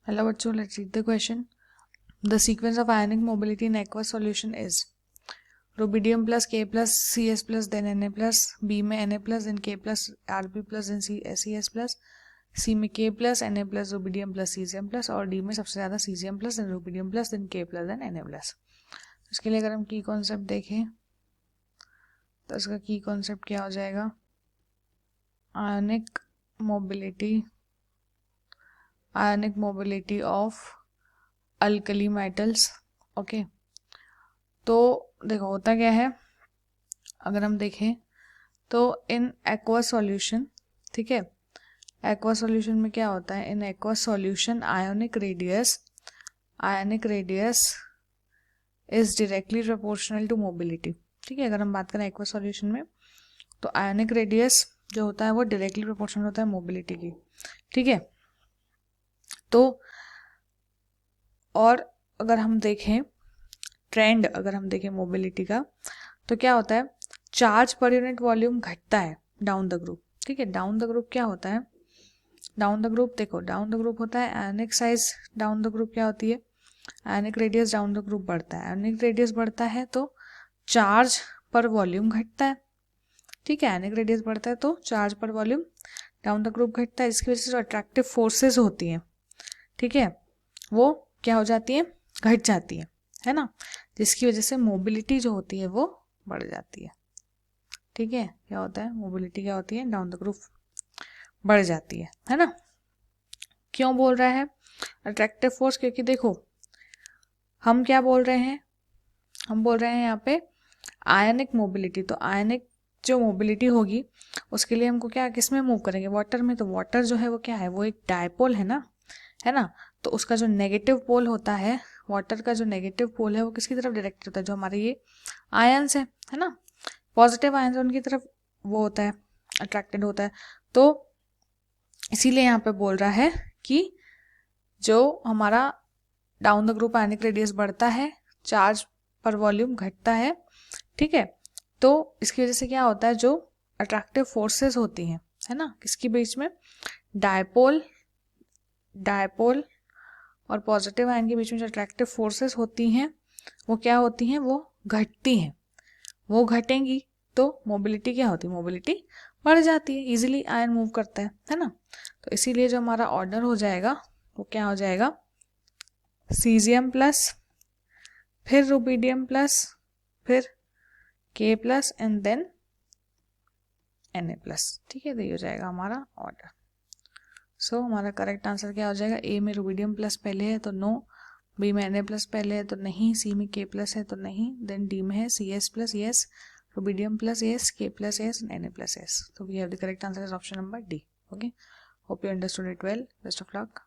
Hello bachcho, let's read the question. The sequence of ionic mobility in aqueous solution is rubidium plus K plus Cs plus then Na plus, B में Na plus then K plus Rb plus then Ces plus, C में K plus Na plus rubidium plus cesium plus और D में सबसे ज़्यादा cesium plus then rubidium plus then K plus then Na plus. इसके लिए अगर हम की कॉन्सेप्ट देखें तो इसका की कॉन्सेप्ट क्या हो जाएगा, ionic mobility of alkali metals. Okay, तो देखो होता क्या है, अगर हम देखें तो इन एक्वा सॉल्यूशन, ठीक है, एक्वा सॉल्यूशन में क्या होता है, in aqua solution ionic radius is directly proportional to mobility. ठीक है, अगर हम बात करें एक्वा सॉल्यूशन में तो आयोनिक रेडियस जो होता है वो डायरेक्टली प्रोपोर्शनल होता है मोबिलिटी की. ठीक है, तो और अगर हम देखें ट्रेंड, अगर हम देखें मोबिलिटी का तो क्या होता है, चार्ज पर यूनिट वॉल्यूम घटता है डाउन द ग्रुप. ठीक है, डाउन द ग्रुप क्या होता है, डाउन द ग्रुप देखो, डाउन द ग्रुप होता है आयनिक साइज डाउन द ग्रुप क्या होती है, ionic radius down the group बढ़ता है. आयनिक रेडियस बढ़ता है तो चार्ज पर वॉल्यूम घटता है. ठीक है, आयनिक रेडियस बढ़ता है तो चार्ज पर वॉल्यूम डाउन द ग्रुप घटता है. इसकी वजह से जो अट्रैक्टिव फोर्सेस होती हैं, ठीक है, वो क्या हो जाती है, घट जाती है ना, जिसकी वजह से मोबिलिटी जो होती है वो बढ़ जाती है. ठीक है, क्या होता है, मोबिलिटी क्या होती है, डाउन द ग्रुप बढ़ जाती है ना. क्यों बोल रहा है अट्रैक्टिव फोर्स, क्योंकि देखो हम क्या बोल रहे हैं, हम बोल रहे हैं यहाँ पे आयनिक मोबिलिटी. तो आयनिक जो मोबिलिटी होगी उसके लिए हमको क्या, किस में मूव करेंगे, वाटर में. तो वाटर जो है वो क्या है, वो एक डायपोल है ना, तो उसका जो नेगेटिव पोल होता है, वाटर का जो नेगेटिव पोल है वो किसकी तरफ डायरेक्टेड होता है, जो हमारे ये आयंस है ना, पॉजिटिव आयंस उनकी तरफ वो होता है, अट्रैक्टेड होता है. तो इसीलिए यहाँ पे बोल रहा है कि जो हमारा down the group ionic radius बढ़ता है, चार्ज पर वॉल्यूम घटता है. ठीक है, तो इसकी वजह से क्या होता है, जो अट्रैक्टिव फोर्सेस होती हैं, है ना, किसके बीच में, डायपोल और पॉजिटिव आयन के बीच में जो अट्रैक्टिव फोर्सेस होती हैं वो क्या होती हैं, वो घटती हैं. वो घटेंगी तो मोबिलिटी क्या होती है, मोबिलिटी बढ़ जाती है, इजीली आयन मूव करता है ना. तो इसीलिए जो हमारा ऑर्डर हो जाएगा वो क्या हो जाएगा, सीजियम प्लस, फिर रुबिडियम प्लस, फिर K plus and then Na plus. ठीक है, तो ये हो जाएगा हमारा ऑर्डर. सो हमारा करेक्ट आंसर क्या हो जाएगा, ए में रुबिडियम प्लस पहले है तो नो, बी में Na प्लस पहले है तो नहीं, सी में K प्लस है तो नहीं, देन डी में है Cs plus yes, rubidium plus yes, K plus yes, Na plus yes. तो we have the correct answer is option number D. Okay, hope you understood it well. Best of luck.